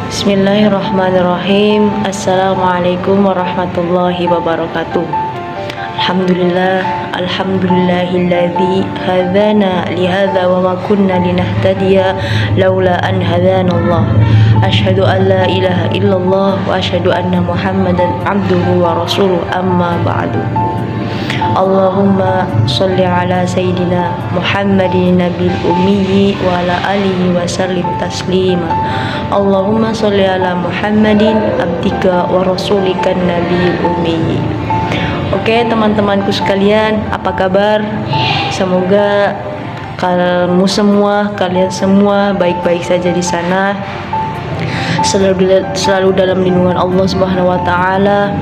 Bismillahirrahmanirrahim. Assalamualaikum warahmatullahi wabarakatuh. Alhamdulillahilladzi hadana lihadza wa ma kunna linahtadiya laula an hadanallah. Asyhadu an la ilaha illallah wa asyhadu anna Muhammadan abduhu wa rasuluh, amma ba'du. Allahumma sholli ala sayyidina Muhammadin nabil ummi wa ala alihi wa sallim taslima. Allahumma sholli ala Muhammadin abdika wa rasulika nabil ummi. Oke, teman-temanku sekalian, apa kabar? Semoga kalian semua baik-baik saja di sana, selalu dalam lindungan Allah Subhanahu wa taala,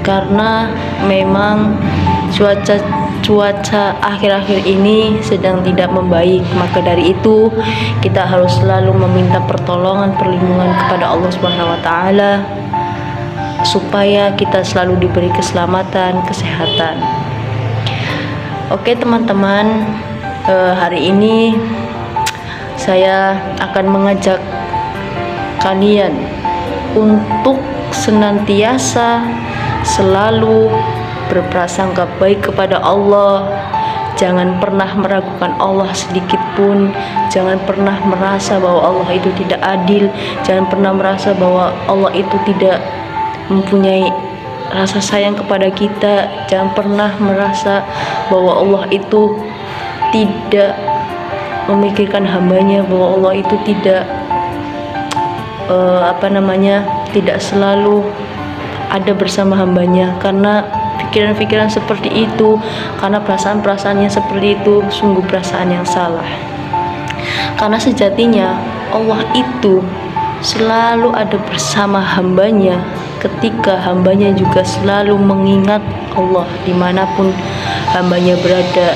karena memang cuaca akhir-akhir ini sedang tidak membaik. Maka dari itu kita harus selalu meminta perlindungan kepada Allah Subhanahu wa taala supaya kita selalu diberi keselamatan, kesehatan. Oke teman-teman, hari ini saya akan mengajak kalian untuk senantiasa selalu berprasangka baik kepada Allah. Jangan pernah meragukan Allah sedikit pun. Jangan pernah merasa bahwa Allah itu tidak adil. Jangan pernah merasa bahwa Allah itu tidak mempunyai rasa sayang kepada kita. Jangan pernah merasa bahwa Allah itu tidak memikirkan hambanya, bahwa Allah itu tidak tidak selalu ada bersama hambanya. Karena pikiran-pikiran seperti itu, karena perasaan-perasaan yang seperti itu sungguh perasaan yang salah. Karena sejatinya Allah itu selalu ada bersama hambanya ketika hambanya juga selalu mengingat Allah dimanapun hambanya berada.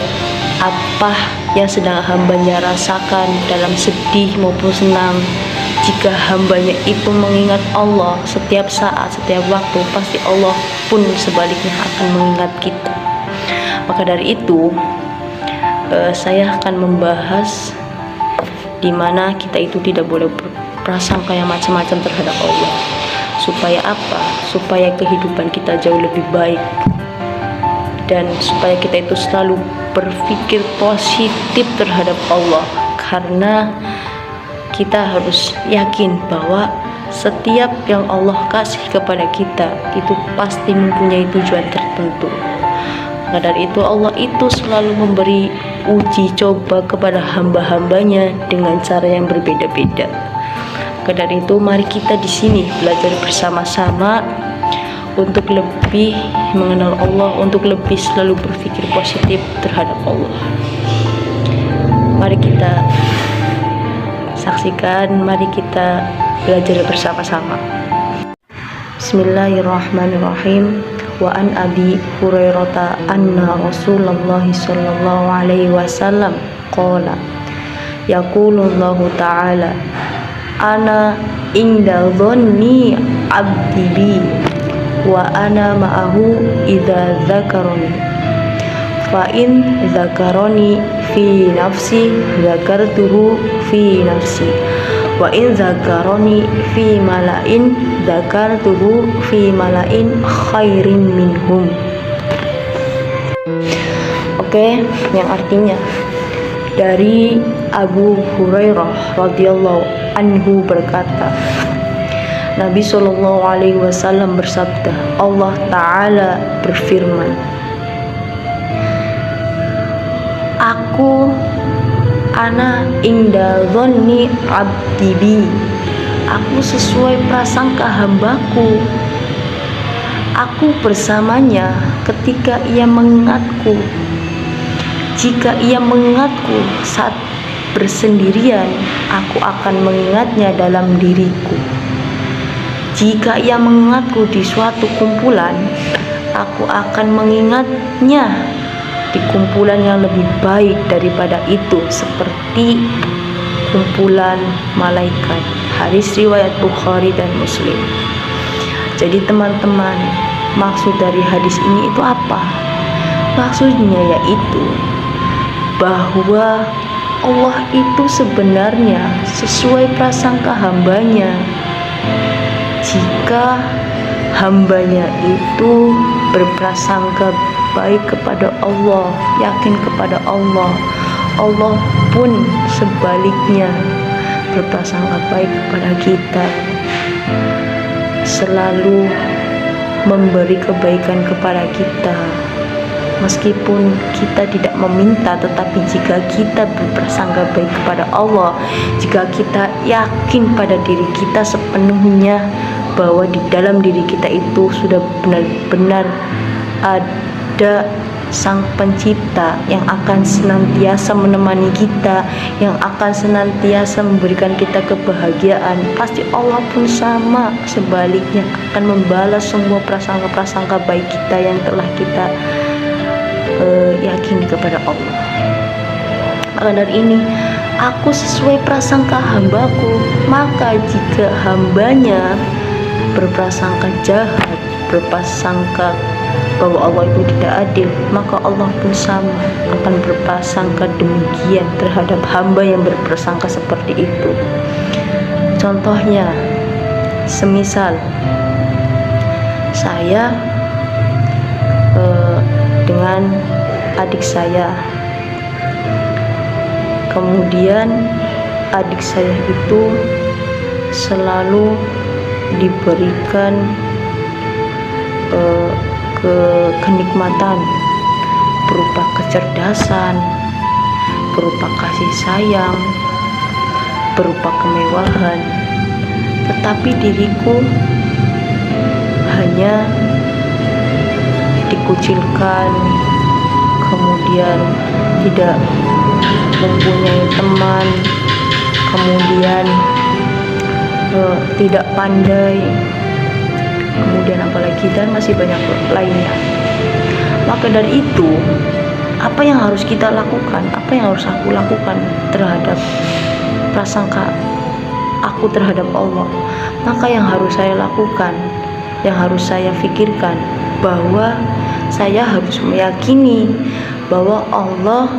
Apa yang sedang hambanya rasakan dalam sedih maupun senang, jika hambanya itu mengingat Allah setiap saat, setiap waktu, pasti Allah pun sebaliknya akan mengingat kita. Maka dari itu saya akan membahas di mana kita itu tidak boleh berprasangka yang macam-macam terhadap Allah. Supaya apa? Supaya kehidupan kita jauh lebih baik, dan supaya kita itu selalu berpikir positif terhadap Allah. Karena kita harus yakin bahwa setiap yang Allah kasih kepada kita itu pasti mempunyai tujuan tertentu. Maka dari itu Allah itu selalu memberi uji coba kepada hamba-hambanya dengan cara yang berbeda-beda. Maka dari itu mari kita di sini belajar bersama-sama untuk lebih mengenal Allah, untuk lebih selalu berpikir positif terhadap Allah. Mari kita saksikan, mari kita belajar bersama-sama. Bismillahirrahmanirrahim. Wa an Abi Hurairah anna Rasulullah sallallahu alaihi wasallam qala yaqulullahu ta'ala ana inda dhanni 'abdi bi wa ana ma'ahu idza dzakarani fa in dzakarani fi nafsi dzakartuhu fi nafsi wa in dzakarani fi mala'in dzakartuhu fi mala'in khairin minhum. Oke, yang artinya dari Abu Hurairah radhiyallahu anhu berkata, Nabi Shallallahu alaihi wasallam bersabda, Allah Ta'ala berfirman, ana inda dhanni abdi bi, aku sesuai prasangka hambaku, aku bersamanya ketika ia mengingatku. Jika ia mengingatku saat bersendirian, aku akan mengingatnya dalam diriku. Jika ia mengingatku di suatu kumpulan, aku akan mengingatnya di kumpulan yang lebih baik daripada itu, seperti kumpulan malaikat. Hadis riwayat Bukhari dan Muslim. Jadi teman-teman, maksud dari hadis ini itu apa? Maksudnya yaitu bahwa Allah itu sebenarnya sesuai prasangka hambanya jika hambanya itu berprasangka baik kepada Allah, yakin kepada Allah, Allah pun sebaliknya berprasangka baik kepada kita, selalu memberi kebaikan kepada kita. Meskipun kita tidak meminta, tetapi jika kita berprasangka baik kepada Allah, jika kita yakin pada diri kita sepenuhnya bahwa di dalam diri kita itu sudah benar-benar ada Sang Pencipta yang akan senantiasa menemani kita, yang akan senantiasa memberikan kita kebahagiaan, pasti Allah pun sama sebaliknya akan membalas semua prasangka-prasangka baik kita yang telah kita yakin kepada Allah. Maka dari ini, aku sesuai prasangka hambaku. Maka jika hambanya berprasangka jahat, berprasangka bahwa Allah itu tidak adil, maka Allah pun sama akan berprasangka demikian terhadap hamba yang berprasangka seperti itu. Contohnya, semisal saya dengan adik saya, kemudian adik saya itu selalu diberikan kenikmatan berupa kecerdasan, berupa kasih sayang, berupa kemewahan, tetapi diriku hanya dikucilkan, kemudian tidak mempunyai teman, kemudian tidak pandai, kemudian apalagi, dan masih banyak lainnya. Maka dari itu, apa yang harus kita lakukan, apa yang harus aku lakukan terhadap prasangka aku terhadap Allah? Maka yang harus saya lakukan, yang harus saya pikirkan, bahwa saya harus meyakini bahwa Allah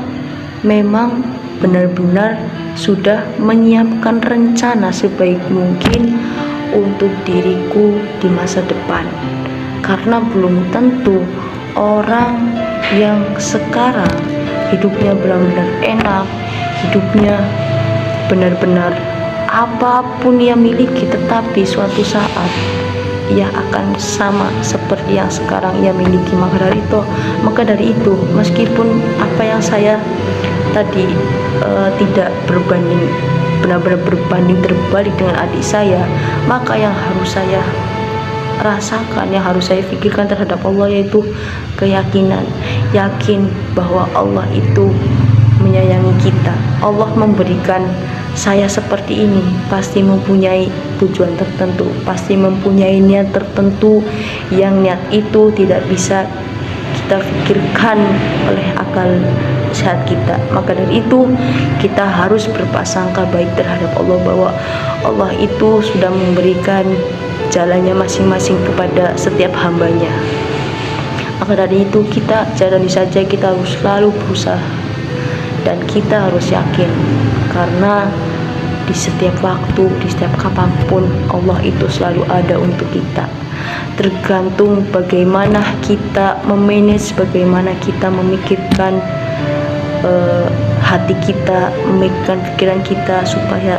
memang benar-benar sudah menyiapkan rencana sebaik mungkin untuk diriku di masa depan. Karena belum tentu orang yang sekarang hidupnya benar-benar enak, hidupnya benar-benar apapun ia miliki, tetapi suatu saat ia akan sama seperti yang sekarang ia miliki. Maka dari itu, meskipun apa yang saya tadi tidak benar-benar berbanding terbalik dengan adik saya, maka yang harus saya rasakan, yang harus saya pikirkan terhadap Allah yaitu keyakinan, yakin bahwa Allah itu menyayangi kita. Allah memberikan saya seperti ini pasti mempunyai tujuan tertentu, pasti mempunyai niat tertentu, yang niat itu tidak bisa kita pikirkan oleh akal sehat kita. Maka dari itu, kita harus berprasangka baik terhadap Allah bahwa Allah itu sudah memberikan jalannya masing-masing kepada setiap hambanya. Maka dari itu, kita jalani saja, kita harus selalu berusaha dan kita harus yakin, karena di setiap waktu, di setiap kapanpun Allah itu selalu ada untuk kita. Tergantung bagaimana kita memanage, bagaimana kita memikirkan hati kita, memikirkan pikiran kita supaya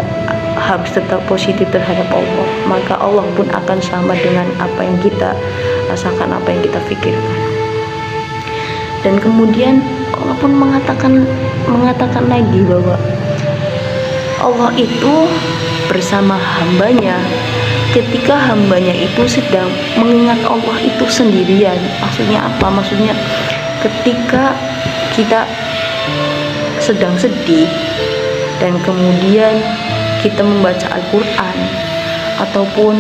harus tetap positif terhadap Allah, maka Allah pun akan sama dengan apa yang kita rasakan, apa yang kita pikirkan. Dan kemudian Allah pun mengatakan lagi bahwa Allah itu bersama hambanya ketika hambanya itu sedang mengingat Allah itu sendirian. Maksudnya apa? Maksudnya ketika kita sedang sedih dan kemudian kita membaca Al-Quran, ataupun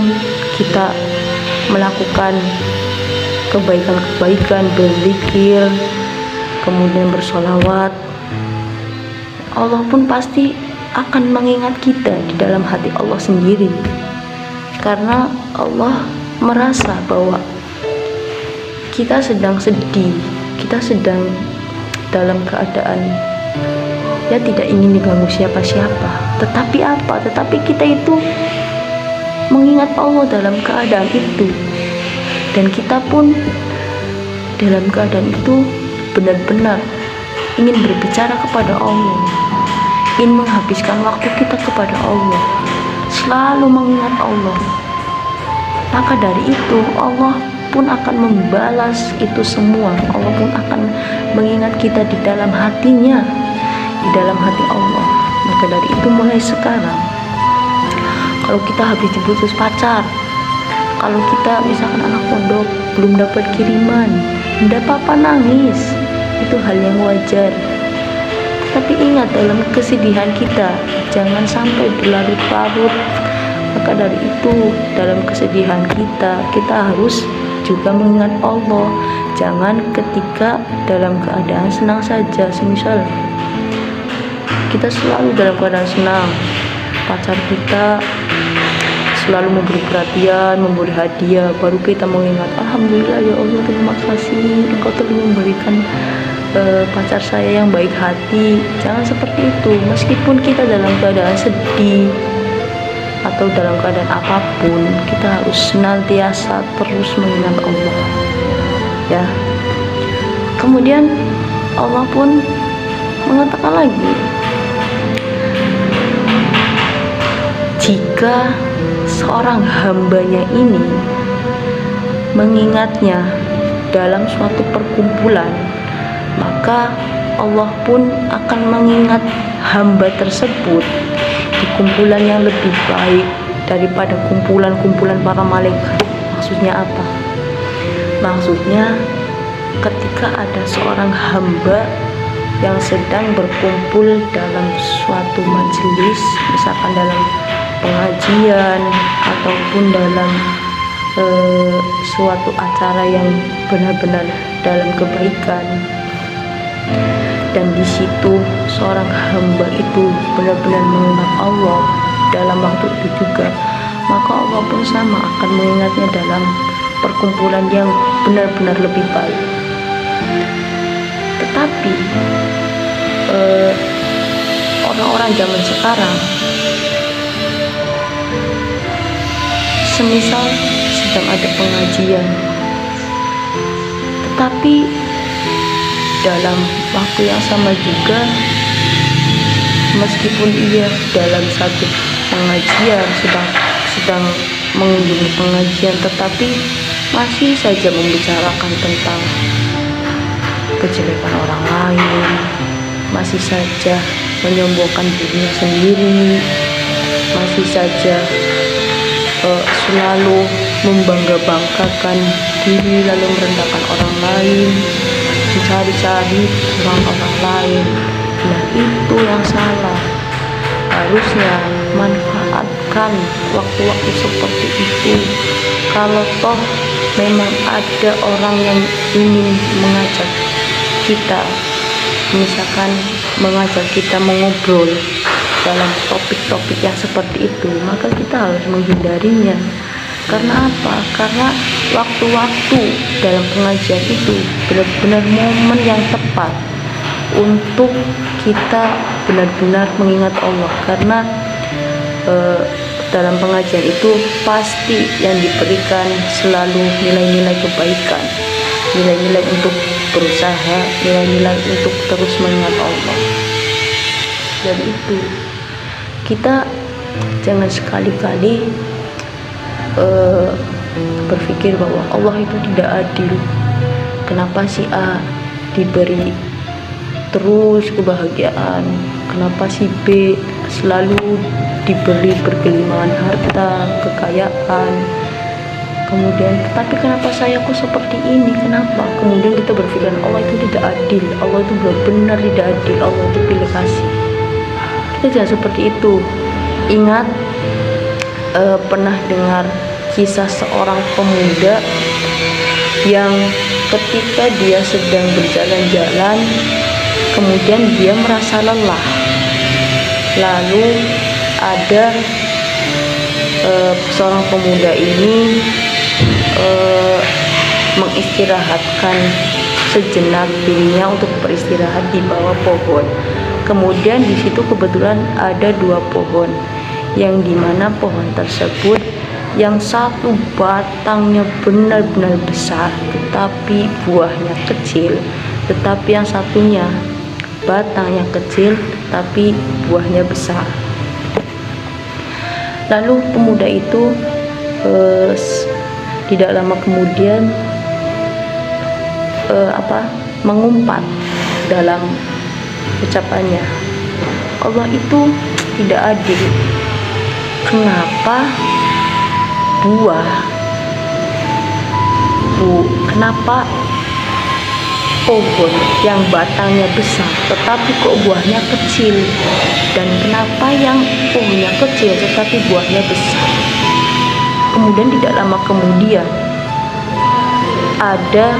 kita melakukan kebaikan-kebaikan, berzikir, kemudian bersolawat, Allah pun pasti akan mengingat kita di dalam hati Allah sendiri. Karena Allah merasa bahwa kita sedang sedih, kita sedang dalam keadaan ya tidak ingin diganggu siapa-siapa. Tetapi apa? Tetapi kita itu mengingat Allah dalam keadaan itu. Dan kita pun dalam keadaan itu benar-benar ingin berbicara kepada Allah, ingin menghabiskan waktu kita kepada Allah, selalu mengingat Allah. Maka dari itu Allah pun akan membalas itu semua. Allah pun akan mengingat kita di dalam hatinya, di dalam hati Allah. Maka dari itu mulai sekarang, kalau kita habis diputus pacar, kalau kita misalkan anak pondok belum dapat kiriman, tidak apa-apa nangis, itu hal yang wajar. Tapi ingat, dalam kesedihan kita jangan sampai berlarut-larut. Maka dari itu, dalam kesedihan kita harus juga mengingat Allah. Jangan ketika dalam keadaan senang saja. Semisal kita selalu dalam keadaan senang, pacar kita selalu memberi perhatian, memberi hadiah, baru kita mengingat, alhamdulillah ya Allah, terima kasih Engkau telah memberikan pacar saya yang baik hati. Jangan seperti itu. Meskipun kita dalam keadaan sedih atau dalam keadaan apapun, kita harus senantiasa terus mengingat Allah, ya. Kemudian Allah pun mengatakan lagi, jika seorang hambanya ini mengingatnya dalam suatu perkumpulan, maka Allah pun akan mengingat hamba tersebut di kumpulan yang lebih baik daripada kumpulan-kumpulan para malaikat. Maksudnya apa? Maksudnya ketika ada seorang hamba yang sedang berkumpul dalam suatu majelis, misalkan dalam pengajian ataupun dalam suatu acara yang benar-benar dalam kebaikan, dan di situ seorang hamba itu benar-benar mengingat Allah dalam waktu itu juga, maka Allah pun sama akan mengingatnya dalam perkumpulan yang benar-benar lebih baik. Tetapi orang-orang zaman sekarang, semisal sedang ada pengajian, tetapi dalam waktu yang sama juga, meskipun ia dalam satu pengajian sedang mengunjungi pengajian, tetapi masih saja membicarakan tentang kejelekan orang lain, masih saja menyombongkan dirinya sendiri, masih saja selalu membangga-banggakan diri lalu merendahkan orang lain, mencari-cari orang lain. Nah, itu yang salah. Harusnya manfaatkan waktu-waktu seperti itu. Kalau toh memang ada orang yang ingin mengajak kita, misalkan mengajak kita mengobrol dalam topik-topik yang seperti itu, maka kita harus menghindarinya. Karena apa? Karena waktu-waktu dalam pengajian itu benar-benar momen yang tepat untuk kita benar-benar mengingat Allah. Karena dalam pengajian itu pasti yang diberikan selalu nilai-nilai kebaikan, nilai-nilai untuk berusaha, nilai-nilai untuk terus mengingat Allah. Dan itu kita jangan sekali-kali berpikir bahwa Allah itu tidak adil. Kenapa si A diberi terus kebahagiaan, kenapa si B selalu diberi bergelimangan harta, kekayaan, kemudian tapi kenapa saya kok seperti ini, kenapa? Kemudian kita berpikir Allah itu tidak adil, Allah itu benar-benar tidak adil, Allah itu pilih kasih. Kita jangan seperti itu. Ingat, pernah dengar kisah seorang pemuda yang ketika dia sedang berjalan-jalan, kemudian dia merasa lelah, lalu ada seorang pemuda ini mengistirahatkan sejenak dirinya untuk beristirahat di bawah pohon. Kemudian di situ kebetulan ada dua pohon, yang dimana pohon tersebut Yang satu batangnya benar-benar besar tetapi buahnya kecil, tetapi yang satunya batangnya kecil tetapi buahnya besar. Lalu pemuda itu tidak lama kemudian mengumpat dalam ucapannya, Allah itu tidak adil. Kenapa kenapa pohon yang batangnya besar tetapi kok buahnya kecil, dan kenapa yang pohonnya kecil tetapi buahnya besar? Kemudian tidak lama kemudian ada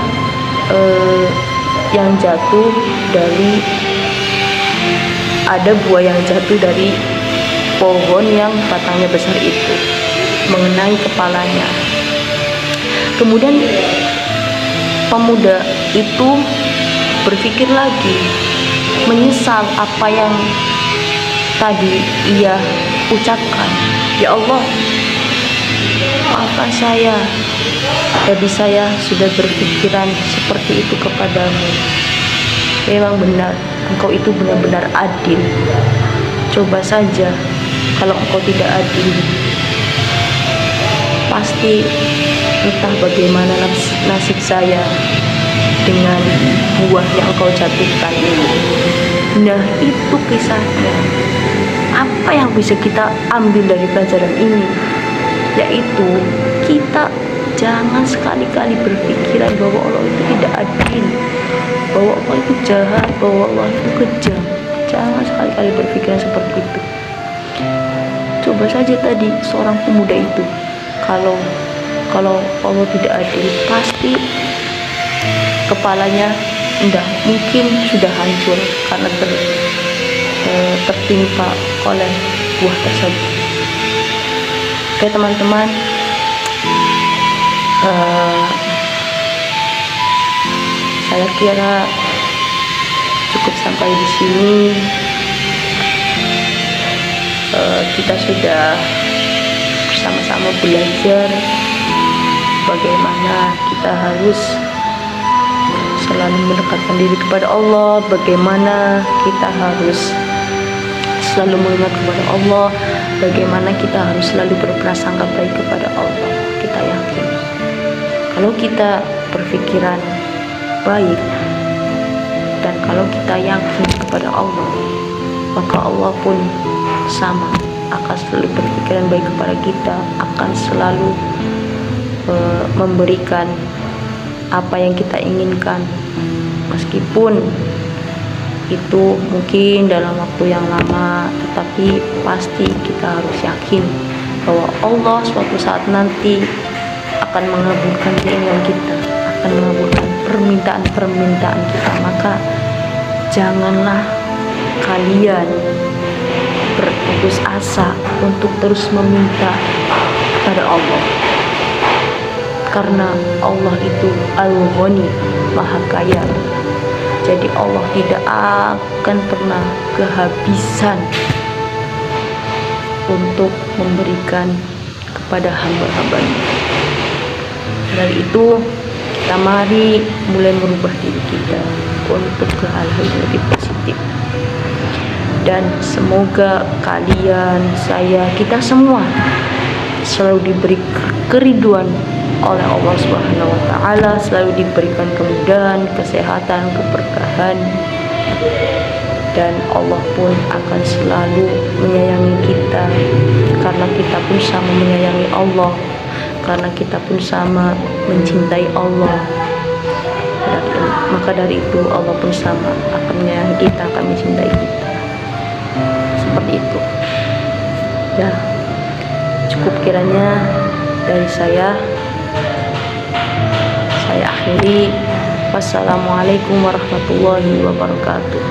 buah yang jatuh dari pohon yang batangnya besar itu mengenai kepalanya. Kemudian pemuda itu berpikir lagi, menyesal apa yang tadi ia ucapkan. Ya Allah, maafkan saya, jadi saya sudah berpikiran seperti itu kepadamu. Memang benar, engkau itu benar-benar adil. Coba saja kalau engkau tidak adil, pasti entah bagaimana nasib saya dengan buah yang engkau jatuhkan. Nah, itu kisahnya. Apa yang bisa kita ambil dari pelajaran ini? Yaitu kita jangan sekali-kali berpikiran bahwa Allah itu tidak adil, bahwa Allah itu jahat, bahwa Allah itu kejam. Jangan sekali-kali berpikiran seperti itu. Coba saja tadi seorang pemuda itu, kalau Allah tidak adil, pasti kepalanya mungkin sudah hancur karena tertimpa oleh buah tersebut. Oke teman-teman, saya kira cukup sampai di sini. Kita sudah bersama-sama belajar bagaimana kita harus selalu mendekatkan diri kepada Allah, bagaimana kita harus selalu mengingat kepada Allah, bagaimana kita harus selalu berprasangka baik kepada Allah. Kita yakin kalau kita berpikiran baik dan kalau kita yakin kepada Allah, maka Allah pun sama akan selalu berpikiran baik kepada kita, akan selalu memberikan apa yang kita inginkan, meskipun itu mungkin dalam waktu yang lama, tetapi pasti kita harus yakin bahwa Allah suatu saat nanti akan mengabulkan keinginan kita, akan mengabulkan permintaan-permintaan kita. Maka janganlah kalian berputus asa untuk terus meminta kepada Allah, karena Allah itu Al-Ghani, Maha Kaya. Jadi Allah tidak akan pernah kehabisan untuk memberikan kepada hamba-hambanya. Dari itu kita mari mulai merubah diri kita untuk ke hal-hal yang lebih positif. Dan semoga kalian, saya, kita semua selalu diberi keriduan oleh Allah Subhanahu wa taala, selalu diberikan kemudahan, kesehatan, keberkahan, dan Allah pun akan selalu menyayangi kita, karena kita pun sama menyayangi Allah, karena kita pun sama mencintai Allah. Maka dari itu Allah pun sama akan menyayangi kita, akan mencintai kita. Seperti itu. Ya, cukup kiranya dari saya akhiri. Wassalamualaikum warahmatullahi wabarakatuh.